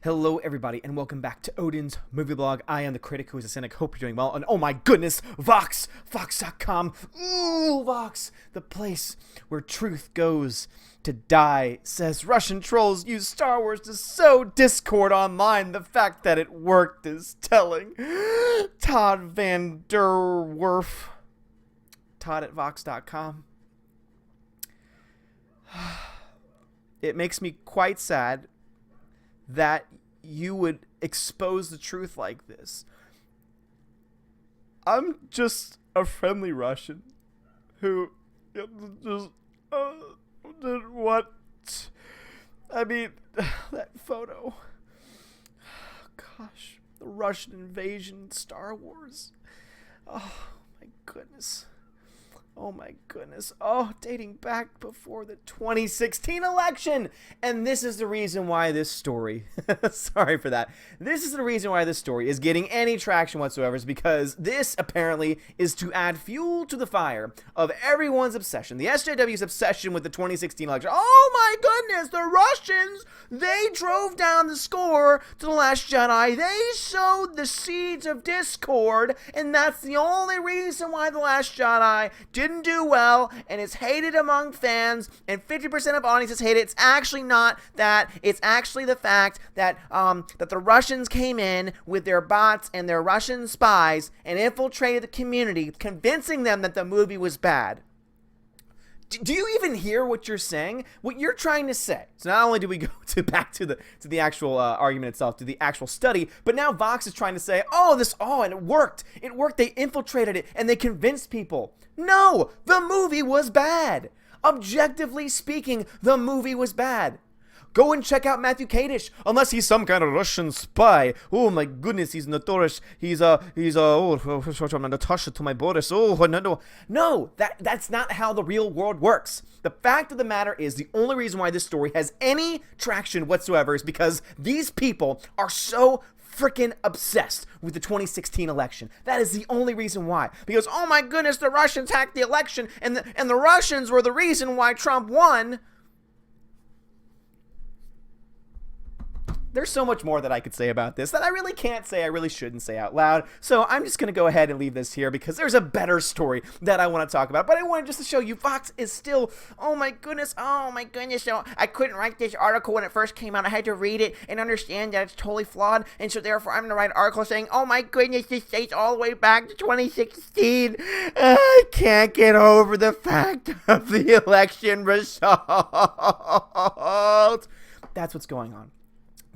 Hello everybody and welcome back to Odin's movie blog. I am the critic who is a cynic. Hope you're doing well. And oh my goodness, Vox.com. Ooh, Vox, the place where truth goes to die, says Russian trolls use Star Wars to sow discord online. The fact that it worked is telling. Todd Van Der Werf. Todd at Vox.com. It makes me quite sad that you would expose the truth like this. I'm just a friendly Russian who just did what? I mean, that photo. Gosh, the Russian invasion in Star Wars. Oh my goodness. Oh my goodness. Oh, dating back before the 2016 election. And this is the reason why this story, sorry for that. This is the reason why this story is getting any traction whatsoever, is because this apparently is to add fuel to the fire of everyone's obsession. The SJW's obsession with the 2016 election. Oh my goodness, the Russians, they drove down the score to The Last Jedi. They sowed the seeds of discord, and that's the only reason why The Last Jedi didn't do well and is hated among fans, and 50% of audiences hate it. It's actually not that. It's actually the fact that that the Russians came in with their bots and their Russian spies and infiltrated the community, convincing them that the movie was bad. Do you even hear what you're saying? What you're trying to say? So not only do we go back to the actual argument itself, to the actual study, but now Vox is trying to say, and it worked. It worked. They infiltrated it and they convinced people. No, the movie was bad. Objectively speaking, the movie was bad. Go and check out Matthew Kadish, unless he's some kind of Russian spy. Oh my goodness, he's notorious. Natasha to my Boris. No, that's not how the real world works. The fact of the matter is, the only reason why this story has any traction whatsoever is because these people are so freaking obsessed with the 2016 election. That is the only reason why. Because, oh my goodness, the Russians hacked the election, and the Russians were the reason why Trump won. There's so much more that I could say about this that I really can't say, I really shouldn't say out loud. So I'm just going to go ahead and leave this here because there's a better story that I want to talk about. But I wanted just to show you Vox is still, oh my goodness. So I couldn't write this article when it first came out. I had to read it and understand that it's totally flawed. And so therefore I'm going to write an article saying, oh my goodness, this dates all the way back to 2016. I can't get over the fact of the election results. That's what's going on.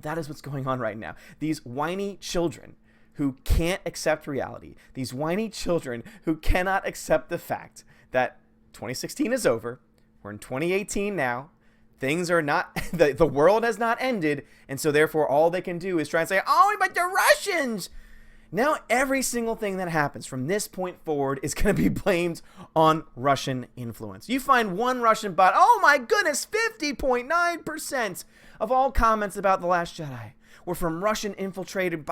That is what's going on right now. These whiny children who can't accept reality, these whiny children who cannot accept the fact that 2016 is over, we're in 2018 now, things are not, the world has not ended, and so therefore all they can do is try and say, oh, but the Russians! Now every single thing that happens from this point forward is going to be blamed on Russian influence. You find one Russian bot, oh my goodness, 50.9% of all comments about The Last Jedi were from Russian infiltrated,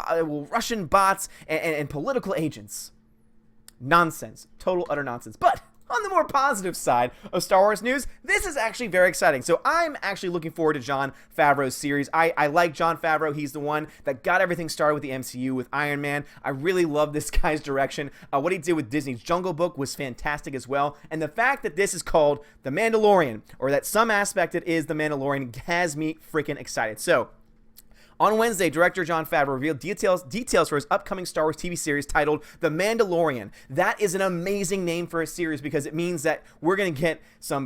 Russian bots and political agents. Nonsense. Total utter nonsense. But on the more positive side of Star Wars news, this is actually very exciting. So I'm actually looking forward to Jon Favreau's series. I like Jon Favreau. He's the one that got everything started with the MCU, with Iron Man. I really love this guy's direction. What he did with Disney's Jungle Book was fantastic as well. And the fact that this is called The Mandalorian, or that some aspect it is The Mandalorian, has me freaking excited. So on Wednesday, director Jon Favreau revealed details for his upcoming Star Wars TV series titled The Mandalorian. That is an amazing name for a series because it means that we're going to get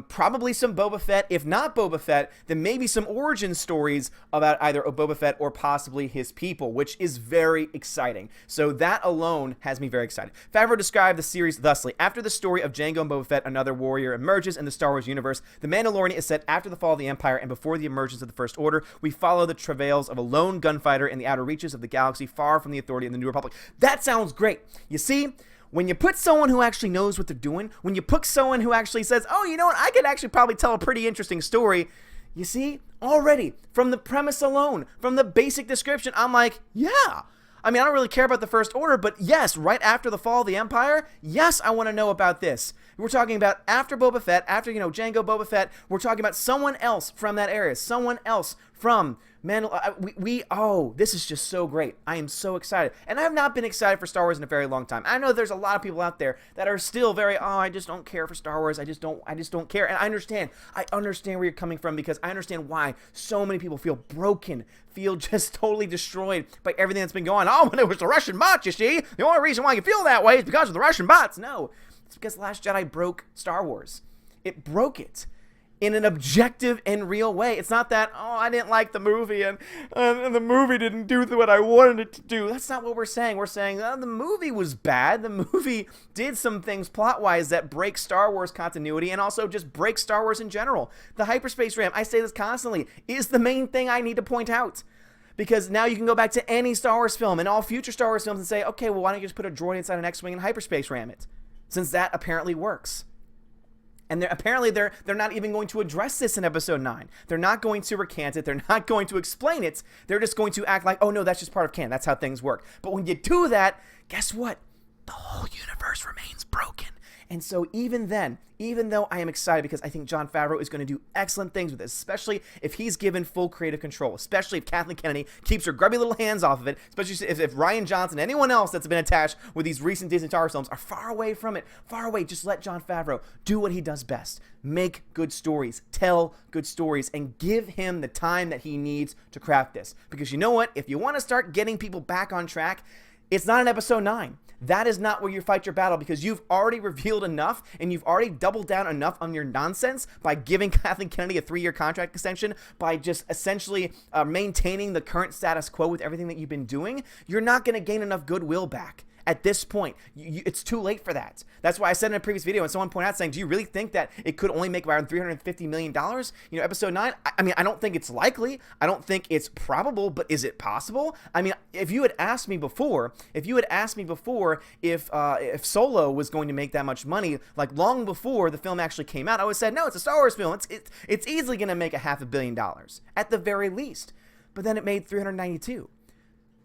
probably some Boba Fett. If not Boba Fett, then maybe some origin stories about either Boba Fett or possibly his people, which is very exciting. So that alone has me very excited. Favreau described the series thusly: after the story of Jango and Boba Fett, another warrior emerges in the Star Wars universe. The Mandalorian is set after the fall of the Empire and before the emergence of the First Order. We follow the travails of a lone gunfighter in the outer reaches of the galaxy, far from the authority of the New Republic. That sounds great. You see, when you put someone who actually knows what they're doing, when you put someone who actually says, oh, you know what, I could actually probably tell a pretty interesting story, you see, already, from the premise alone, from the basic description, I'm like, yeah. I mean, I don't really care about the First Order, but yes, right after the fall of the Empire, yes, I want to know about this. We're talking about after Boba Fett, after, Jango, Boba Fett, we're talking about someone else from that area, someone else from this is just so great. I am so excited. And I have not been excited for Star Wars in a very long time. I know there's a lot of people out there that are still very, I just don't care for Star Wars. I just don't care. And I understand where you're coming from, because I understand why so many people feel broken, feel just totally destroyed by everything that's been going on. When it was the Russian bots, you see? The only reason why you feel that way is because of the Russian bots. No, it's because The Last Jedi broke Star Wars. It broke it in an objective and real way. It's not that, I didn't like the movie and the movie didn't do what I wanted it to do. That's not what we're saying. We're saying the movie was bad. The movie did some things plot-wise that break Star Wars continuity and also just break Star Wars in general. The hyperspace ram, I say this constantly, is the main thing I need to point out. Because now you can go back to any Star Wars film and all future Star Wars films and say, okay, well, why don't you just put a droid inside an X-Wing and hyperspace ram it? Since that apparently works. And they're not even going to address this in episode 9. They're not going to recant it. They're not going to explain it. They're just going to act like, oh no, that's just part of canon. That's how things work. But when you do that, guess what? The whole universe remains broken. And so even then, even though I am excited because I think Jon Favreau is going to do excellent things with this, especially if he's given full creative control, especially if Kathleen Kennedy keeps her grubby little hands off of it, especially if Rian Johnson, anyone else that's been attached with these recent Disney Star Wars films are far away from it, far away. Just let Jon Favreau do what he does best. Make good stories, tell good stories, and give him the time that he needs to craft this. Because you know what? If you want to start getting people back on track, it's not in episode 9. That is not where you fight your battle, because you've already revealed enough and you've already doubled down enough on your nonsense by giving Kathleen Kennedy a 3-year contract extension, by just essentially maintaining the current status quo with everything that you've been doing. You're not going to gain enough goodwill back. At this point, it's too late for that. That's why I said in a previous video, and someone pointed out saying, do you really think that it could only make around $350 million? You know, episode 9, I mean, I don't think it's likely. I don't think it's probable, but is it possible? I mean, if you had asked me before, if Solo was going to make that much money, like long before the film actually came out, I would have said, no, it's a Star Wars film. It's easily going to make $500 million at the very least. But then it made 392.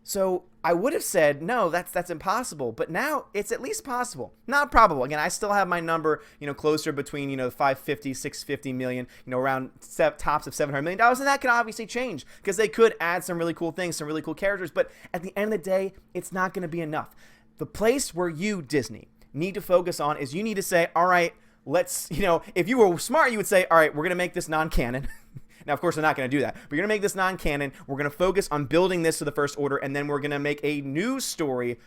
So I would have said, no, that's impossible. But now it's at least possible. Not probable. Again, I still have my number, closer between, 550, 650 million, around tops of $700 million. And that can obviously change because they could add some really cool things, some really cool characters. But at the end of the day, it's not going to be enough. The place where you, Disney, need to focus on is you need to say, all right, let's, if you were smart, you would say, all right, we're going to make this non-canon. Now, of course, they're not going to do that. But you're going to make this non-canon. We're going to focus on building this to the First Order, and then we're going to make a new story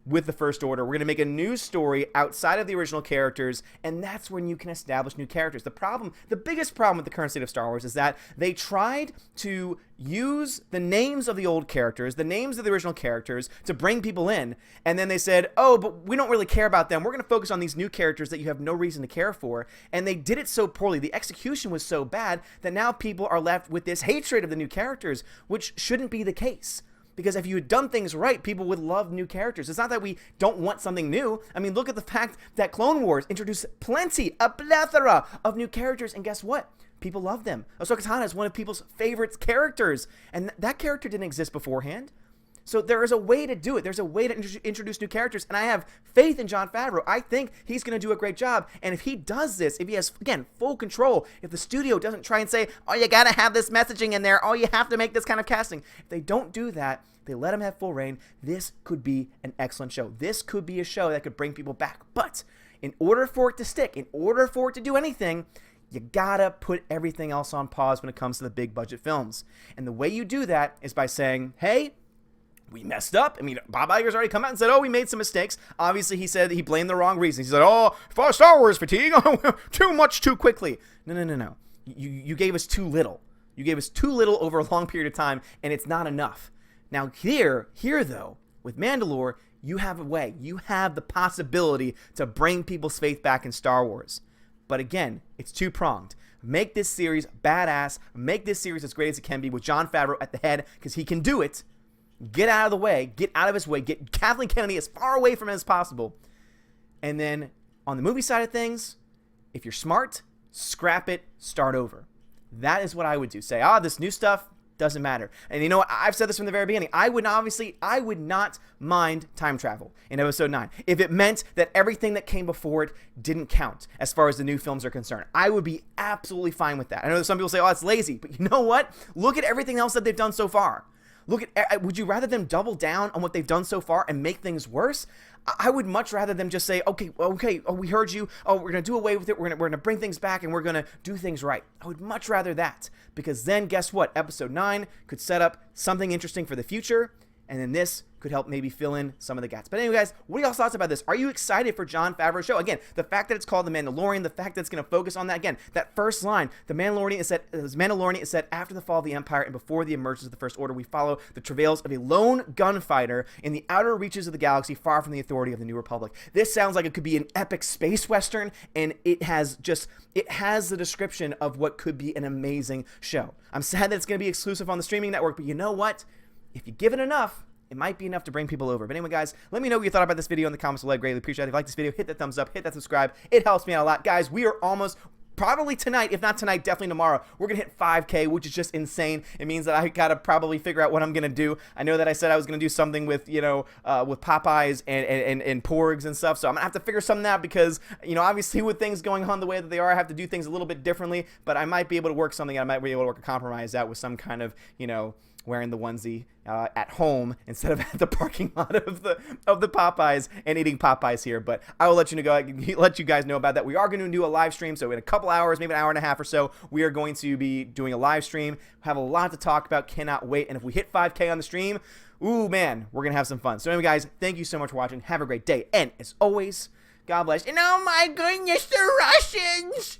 with the First Order. We're going to make a new story outside of the original characters, and that's when you can establish new characters. The biggest problem with the current state of Star Wars is that they tried to use the names of the old characters, the names of the original characters, to bring people in, and then they said, oh, but we don't really care about them. We're going to focus on these new characters that you have no reason to care for, and they did it so poorly. The execution was so bad that now people are left with this hatred of the new characters, which shouldn't be the case. Because if you had done things right, people would love new characters. It's not that we don't want something new. I mean, look at the fact that Clone Wars introduced a plethora of new characters, and guess what? People love them. Ahsoka Tano is one of people's favorite characters, and that character didn't exist beforehand. So there is a way to do it. There's a way to introduce new characters, and I have faith in Jon Favreau. I think he's going to do a great job, and if he does this, if he has, again, full control, if the studio doesn't try and say, oh, you got to have this messaging in there, oh, you have to make this kind of casting. If they don't do that, they let him have full reign, this could be an excellent show. This could be a show that could bring people back. But in order for it to stick, in order for it to do anything, you gotta put everything else on pause when it comes to the big budget films. And the way you do that is by saying, hey, we messed up. I mean, Bob Iger's already come out and said, oh, we made some mistakes. Obviously, he said he blamed the wrong reasons. He said, oh, for Star Wars fatigue, too much too quickly. No. You gave us too little. You gave us too little over a long period of time, and it's not enough. Now, here though, with Mandalore, you have a way. You have the possibility to bring people's faith back in Star Wars. But again, it's two-pronged. Make this series badass. Make this series as great as it can be with Jon Favreau at the head, because he can do it. Get out of the way. Get out of his way. Get Kathleen Kennedy as far away from him as possible. And then on the movie side of things, if you're smart, scrap it, start over. That is what I would do. Say, this new stuff, doesn't matter. And you know what? I've said this from the very beginning. I would not mind time travel in episode 9 if it meant that everything that came before it didn't count as far as the new films are concerned. I would be absolutely fine with that. I know that some people say, oh, it's lazy, but you know what? Look at everything else that they've done so far. Would you rather them double down on what they've done so far and make things worse? I would much rather them just say, okay, oh, we heard you. Oh, we're going to do away with it. We're going to bring things back and we're going to do things right. I would much rather that, because then guess what? Episode 9 could set up something interesting for the future, and then this could help maybe fill in some of the gaps. But anyway, guys, what are y'all's thoughts about this? Are you excited for Jon Favreau's show? Again, the fact that it's called The Mandalorian, the fact that it's going to focus on that. Again, that first line, The Mandalorian is set after the fall of the Empire and before the emergence of the First Order. We follow the travails of a lone gunfighter in the outer reaches of the galaxy, far from the authority of the New Republic. This sounds like it could be an epic space western, and it has the description of what could be an amazing show. I'm sad that it's going to be exclusive on the streaming network, but you know what? If you give it enough, it might be enough to bring people over. But anyway, guys, let me know what you thought about this video in the comments below. I'd greatly appreciate it. If you like this video, hit that thumbs up, hit that subscribe. It helps me out a lot. Guys, we are almost, probably tonight, if not tonight, definitely tomorrow, we're going to hit 5K, which is just insane. It means that I got to probably figure out what I'm going to do. I know that I said I was going to do something with, with Popeyes and Porgs and stuff. So I'm going to have to figure something out because, obviously with things going on the way that they are, I have to do things a little bit differently. But I might be able to work something out. I might be able to work a compromise out with some kind of, wearing the onesie at home instead of at the parking lot of the Popeyes and eating Popeyes here. But I will let you guys know about that. We are going to do a live stream, so in a couple hours, maybe an hour and a half or so, we are going to be doing a live stream. Have a lot to talk about. Cannot wait. And if we hit 5K on the stream, ooh man, we're gonna have some fun. So anyway, guys, thank you so much for watching. Have a great day, and as always, God bless. And oh my goodness, the Russians!